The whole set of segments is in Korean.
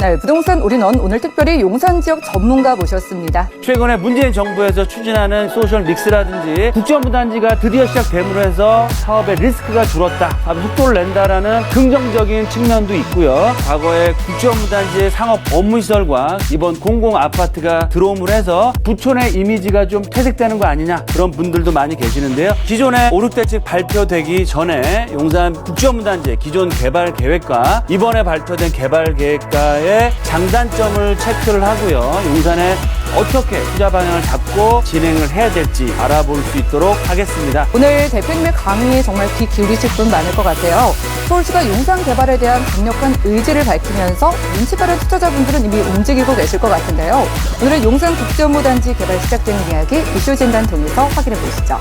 네, 부동산 올인원 오늘 특별히 용산 지역 전문가 모셨습니다. 최근에 문재인 정부에서 추진하는 소셜 믹스라든지 국제업무단지가 드디어 시작됨으로 해서 사업의 리스크가 줄었다, 사업의 속도를 낸다라는 긍정적인 측면도 있고요. 과거에 국제업무단지의 상업 업무시설과 이번 공공아파트가 들어옴으로 해서 부촌의 이미지가 좀 퇴색되는 거 아니냐, 그런 분들도 많이 계시는데요. 기존에 5, 6대책 발표되기 전에 용산 국제업무단지의 기존 개발 계획과 이번에 발표된 개발 계획과의 장단점을 체크를 하고요. 용산에 어떻게 투자 방향을 잡고 진행을 해야 될지 알아볼 수 있도록 하겠습니다. 오늘 대표님의 강의에 정말 귀 기울이실 분 많을 것 같아요. 서울시가 용산 개발에 대한 강력한 의지를 밝히면서 눈치 빠른 투자자분들은 이미 움직이고 계실 것 같은데요. 오늘은 용산 국제업무단지 개발 시작되는 이야기 이슈 진단 통해서 확인해 보시죠.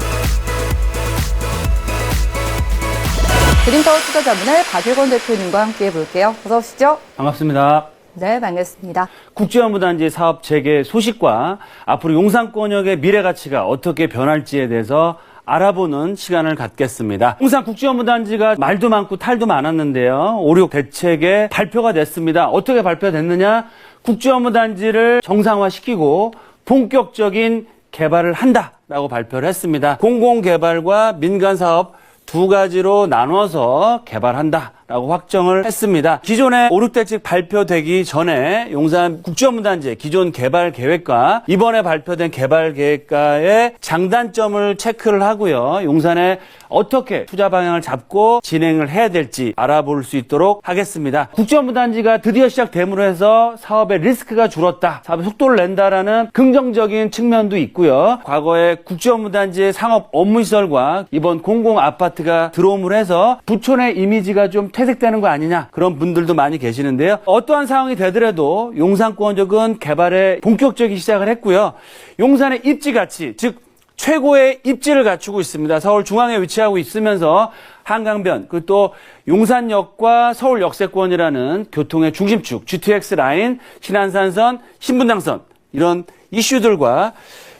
드림타워 투자자문의 박일권 대표님과 함께 해볼게요. 어서 오시죠. 반갑습니다. 네, 반갑습니다. 국제업무단지 사업 재개 소식과 앞으로 용산권역의 미래 가치가 어떻게 변할지에 대해서 알아보는 시간을 갖겠습니다. 용산 국제업무단지가 말도 많고 탈도 많았는데요. 5, 6 대책에 발표가 됐습니다. 어떻게 발표됐느냐? 국제업무단지를 정상화시키고 본격적인 개발을 한다라고 발표를 했습니다. 공공개발과 민간사업 두 가지로 나눠서 개발한다라고 확정을 했습니다. 기존에 5, 6대책 발표되기 전에 용산 국제업무단지의 기존 개발 계획과 이번에 발표된 개발 계획과의 장단점을 체크를 하고요. 용산에 어떻게 투자 방향을 잡고 진행을 해야 될지 알아볼 수 있도록 하겠습니다. 국제업무단지가 드디어 시작됨으로 해서 사업의 리스크가 줄었다, 사업의 속도를 낸다라는 긍정적인 측면도 있고요. 과거에 국제업무단지의 상업 업무시설과 이번 공공아파트가 들어옴으로 해서 부촌의 이미지가 좀 퇴색되는 거 아니냐, 그런 분들도 많이 계시는데요. 어떠한 상황이 되더라도 용산권역은 개발에 본격적인 시작을 했고요. 용산의 입지 가치, 즉 최고의 입지를 갖추고 있습니다. 서울 중앙에 위치하고 있으면서 한강변, 그리고 또 용산역과 서울 역세권이라는 교통의 중심축, GTX 라인, 신안산선, 신분당선, 이런 이슈들과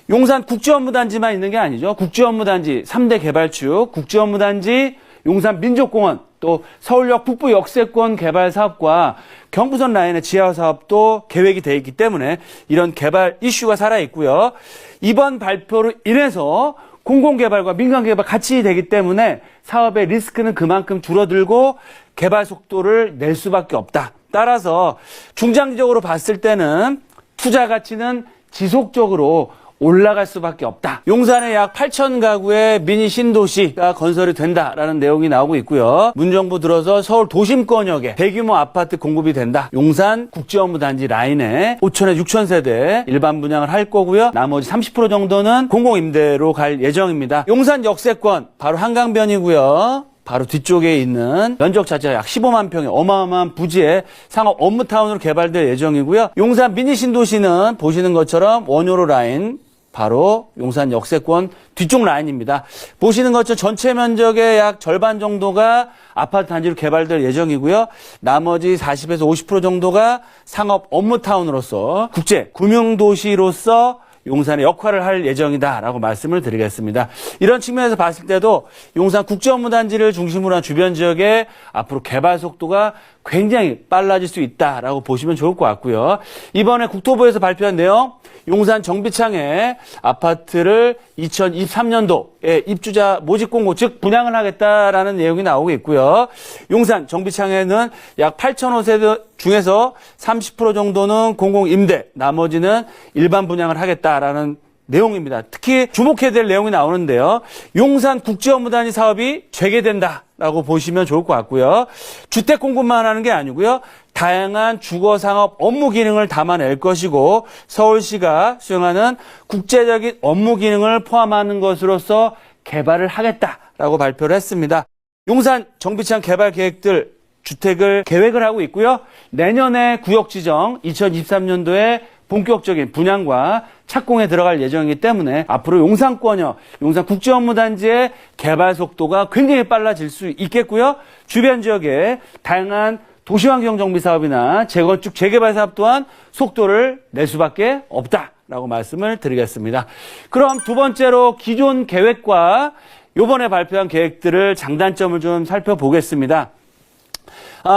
용산 국제업무단지만 있는 게 아니죠. 국제업무단지 3대 개발축, 국제업무단지, 용산 민족공원, 또 서울역 북부 역세권 개발 사업과 경부선 라인의 지하 사업도 계획이 되어 있기 때문에 이런 개발 이슈가 살아있고요. 이번 발표로 인해서 공공개발과 민간개발 같이 되기 때문에 사업의 리스크는 그만큼 줄어들고 개발 속도를 낼 수밖에 없다. 따라서 중장기적으로 봤을 때는 투자 가치는 지속적으로 올라갈 수밖에 없다. 용산에 약 8천 가구의 미니 신도시가 건설이 된다라는 내용이 나오고 있고요. 문정부 들어서 서울 도심권역에 대규모 아파트 공급이 된다. 용산 국제업무단지 라인에 5천에 6천 세대 일반 분양을 할 거고요. 나머지 30% 정도는 공공임대로 갈 예정입니다. 용산 역세권 바로 한강변이고요. 바로 뒤쪽에 있는 면적 자체가 약 15만 평의 어마어마한 부지에 상업 업무타운으로 개발될 예정이고요. 용산 미니 신도시는 보시는 것처럼 원효로 라인, 바로 용산 역세권 뒤쪽 라인입니다. 보시는 것처럼 전체 면적의 약 절반 정도가 아파트 단지로 개발될 예정이고요. 나머지 40에서 50% 정도가 상업 업무타운으로서 국제 금융도시로서 용산의 역할을 할 예정이다라고 말씀을 드리겠습니다. 이런 측면에서 봤을 때도 용산 국제업무단지를 중심으로 한 주변 지역의 앞으로 개발 속도가 굉장히 빨라질 수 있다라고 보시면 좋을 것 같고요. 이번에 국토부에서 발표한 내용, 용산 정비창에 아파트를 2023년도에 입주자 모집 공고, 즉 분양을 하겠다라는 내용이 나오고 있고요. 용산 정비창에는 약 8,000호세대 중에서 30% 정도는 공공임대, 나머지는 일반 분양을 하겠다라는 내용입니다. 특히 주목해야 될 내용이 나오는데요. 용산 국제업무단지 사업이 재개된다라고 보시면 좋을 것 같고요. 주택 공급만 하는 게 아니고요. 다양한 주거상업 업무 기능을 담아낼 것이고 서울시가 수행하는 국제적인 업무 기능을 포함하는 것으로서 개발을 하겠다라고 발표를 했습니다. 용산 정비창 개발 계획들 주택을 계획을 하고 있고요. 내년에 구역 지정, 2023년도에 본격적인 분양과 착공에 들어갈 예정이기 때문에 앞으로 용산권역, 용산 국제업무단지의 개발 속도가 굉장히 빨라질 수 있겠고요. 주변 지역에 다양한 도시환경 정비 사업이나 재건축, 재개발 사업 또한 속도를 낼 수밖에 없다라고 말씀을 드리겠습니다. 그럼 두 번째로 기존 계획과 이번에 발표한 계획들을 장단점을 좀 살펴보겠습니다.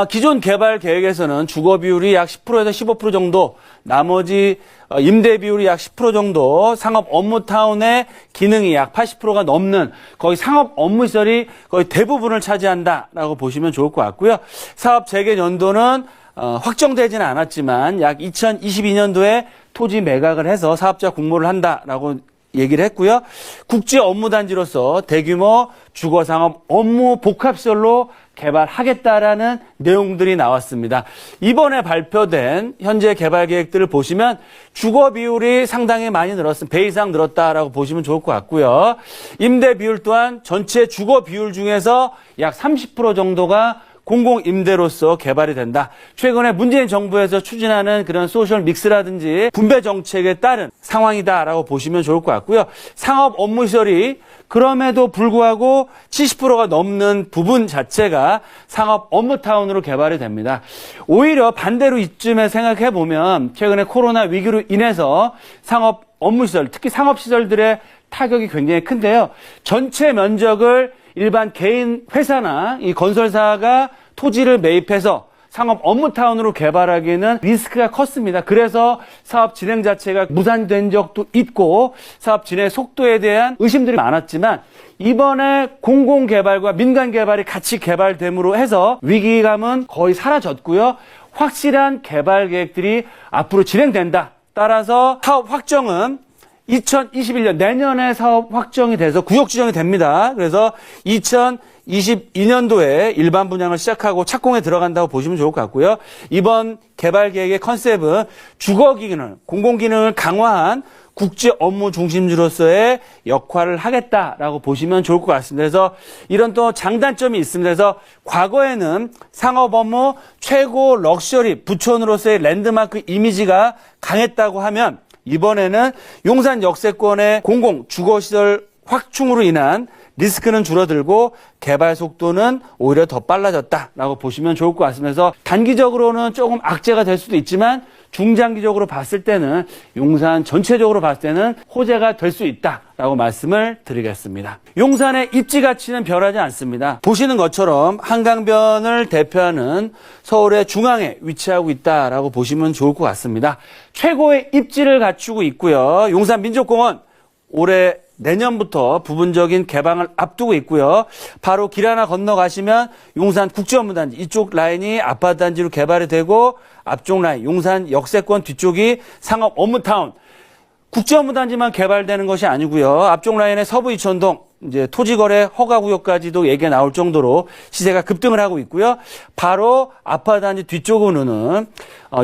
기존 개발 계획에서는 주거 비율이 약 10%에서 15% 정도, 나머지 임대 비율이 약 10% 정도, 상업 업무 타운의 기능이 약 80%가 넘는 거의 상업 업무 시설이 거의 대부분을 차지한다라고 보시면 좋을 것 같고요. 사업 재개 연도는 확정되지는 않았지만 약 2022년도에 토지 매각을 해서 사업자 공모를 한다라고 얘기를 했고요. 국제 업무단지로서 대규모 주거상업 업무 복합시설로 개발하겠다라는 내용들이 나왔습니다. 이번에 발표된 현재 개발 계획들을 보시면 주거 비율이 상당히 많이 늘었습니다. 배 이상 늘었다라고 보시면 좋을 것 같고요. 임대 비율 또한 전체 주거 비율 중에서 약 30% 정도가 공공임대로서 개발이 된다. 최근에 문재인 정부에서 추진하는 그런 소셜 믹스라든지 분배 정책에 따른 상황이다라고 보시면 좋을 것 같고요. 상업 업무시설이 그럼에도 불구하고 70%가 넘는 부분 자체가 상업 업무타운으로 개발이 됩니다. 오히려 반대로 이쯤에 생각해 보면 최근에 코로나 위기로 인해서 상업 업무시설, 특히 상업시설들의 타격이 굉장히 큰데요. 전체 면적을 일반 개인 회사나 이 건설사가 토지를 매입해서 상업 업무타운으로 개발하기에는 리스크가 컸습니다. 그래서 사업 진행 자체가 무산된 적도 있고 사업 진행 속도에 대한 의심들이 많았지만 이번에 공공개발과 민간개발이 같이 개발됨으로 해서 위기감은 거의 사라졌고요. 확실한 개발 계획들이 앞으로 진행된다. 따라서 사업 확정은 2021년 내년에 사업 확정이 돼서 구역 지정이 됩니다. 그래서 2022년도에 일반 분양을 시작하고 착공에 들어간다고 보시면 좋을 것 같고요. 이번 개발 계획의 컨셉은 주거 기능을, 공공 기능을 강화한 국제 업무 중심지로서의 역할을 하겠다라고 보시면 좋을 것 같습니다. 그래서 이런 또 장단점이 있습니다. 그래서 과거에는 상업 업무 최고 럭셔리 부촌으로서의 랜드마크 이미지가 강했다고 하면 이번에는 용산 역세권의 공공 주거시설 확충으로 인한 리스크는 줄어들고 개발 속도는 오히려 더 빨라졌다라고 보시면 좋을 것 같습니다. 그래서 단기적으로는 조금 악재가 될 수도 있지만 중장기적으로 봤을 때는 용산 전체적으로 봤을 때는 호재가 될 수 있다라고 말씀을 드리겠습니다. 용산의 입지 가치는 변하지 않습니다. 보시는 것처럼 한강변을 대표하는 서울의 중앙에 위치하고 있다라고 보시면 좋을 것 같습니다. 최고의 입지를 갖추고 있고요. 용산 민족공원 올해 내년부터 부분적인 개방을 앞두고 있고요. 바로 길 하나 건너가시면 용산 국제업무단지 이쪽 라인이 아파트 단지로 개발이 되고 앞쪽 라인 용산 역세권 뒤쪽이 상업 업무타운 국제업무단지만 개발되는 것이 아니고요. 앞쪽 라인의 서부 이천동 이제 토지거래 허가구역까지도 얘기가 나올 정도로 시세가 급등을 하고 있고요. 바로 아파트 단지 뒤쪽으로는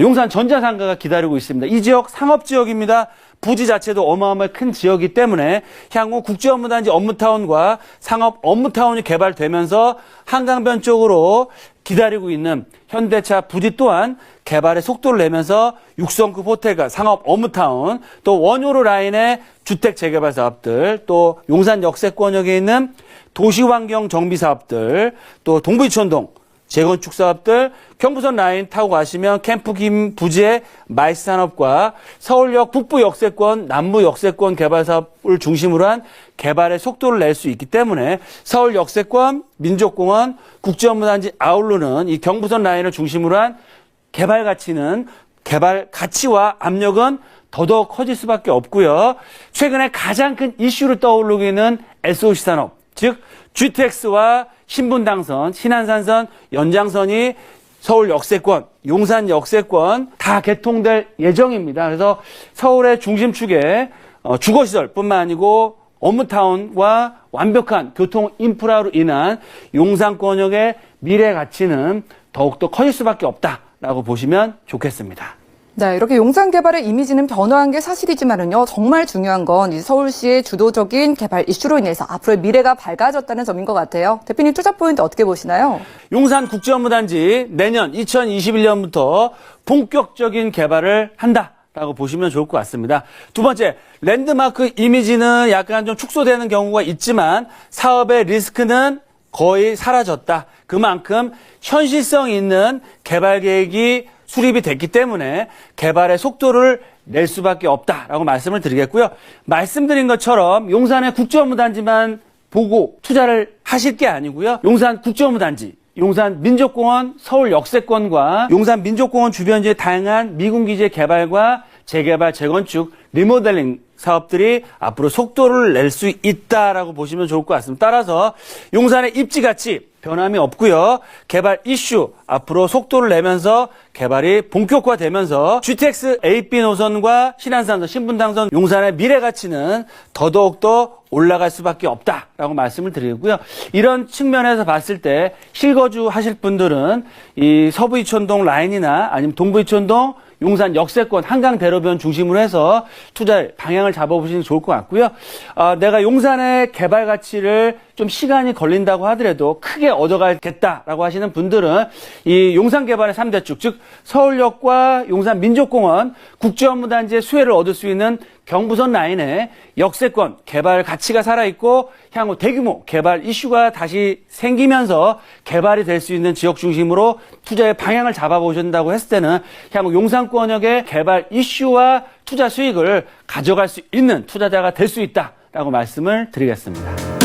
용산 전자상가가 기다리고 있습니다. 이 지역 상업지역입니다. 부지 자체도 어마어마하게 큰 지역이기 때문에 향후 국제업무단지 업무타운과 상업 업무타운이 개발되면서 한강변 쪽으로 기다리고 있는 현대차 부지 또한 개발의 속도를 내면서 6성급 호텔과 상업 업무타운 또 원효로 라인의 주택 재개발 사업들 또 용산 역세권역에 있는 도시환경 정비 사업들 또 동부이천동 재건축 사업들, 경부선 라인 타고 가시면 캠프 김 부지의 마이스 산업과 서울역 북부 역세권, 남부 역세권 개발 사업을 중심으로 한 개발의 속도를 낼 수 있기 때문에 서울 역세권, 민족공원, 국제업무단지 아울러는 이 경부선 라인을 중심으로 한 개발 가치와 압력은 더더욱 커질 수밖에 없고요. 최근에 가장 큰 이슈로 떠오르고 있는 SOC 산업, 즉 GTX와 신분당선, 신안산선 연장선이 서울 역세권, 용산 역세권 다 개통될 예정입니다. 그래서 서울의 중심축에 주거시설뿐만 아니고 업무타운과 완벽한 교통 인프라로 인한 용산권역의 미래 가치는 더욱더 커질 수밖에 없다라고 보시면 좋겠습니다. 네, 이렇게 용산 개발의 이미지는 변화한 게 사실이지만은요, 정말 중요한 건 이 서울시의 주도적인 개발 이슈로 인해서 앞으로의 미래가 밝아졌다는 점인 것 같아요. 대표님 투자 포인트 어떻게 보시나요? 용산 국제업무단지 내년 2021년부터 본격적인 개발을 한다라고 보시면 좋을 것 같습니다. 두 번째, 랜드마크 이미지는 약간 좀 축소되는 경우가 있지만 사업의 리스크는 거의 사라졌다. 그만큼 현실성 있는 개발 계획이 수립이 됐기 때문에 개발의 속도를 낼 수밖에 없다라고 말씀을 드리겠고요. 말씀드린 것처럼 용산의 국제업무단지만 보고 투자를 하실 게 아니고요. 용산 국제업무단지, 용산 민족공원 서울 역세권과 용산 민족공원 주변지의 다양한 미군기지의 개발과 재개발, 재건축, 리모델링 사업들이 앞으로 속도를 낼 수 있다라고 보시면 좋을 것 같습니다. 따라서 용산의 입지 가치 변함이 없고요. 개발 이슈 앞으로 속도를 내면서 개발이 본격화되면서 GTX AB 노선과 신안산선, 신분당선, 용산의 미래 가치는 더더욱더 올라갈 수밖에 없다라고 말씀을 드리고요. 이런 측면에서 봤을 때 실거주 하실 분들은 이 서부이촌동 라인이나 아니면 동부이촌동 용산 역세권 한강 대로변 중심으로 해서 투자 방향을 잡아보시는 게 좋을 것 같고요. 내가 용산의 개발 가치를 좀 시간이 걸린다고 하더라도 크게 얻어가겠다라고 하시는 분들은 이 용산 개발의 3대축, 즉 서울역과 용산 민족공원 국제업무단지의 수혜를 얻을 수 있는 경부선 라인의 역세권 개발 가치가 살아있고 향후 대규모 개발 이슈가 다시 생기면서 개발이 될 수 있는 지역 중심으로 투자의 방향을 잡아보신다고 했을 때는 향후 용산권역의 개발 이슈와 투자 수익을 가져갈 수 있는 투자자가 될 수 있다라고 말씀을 드리겠습니다.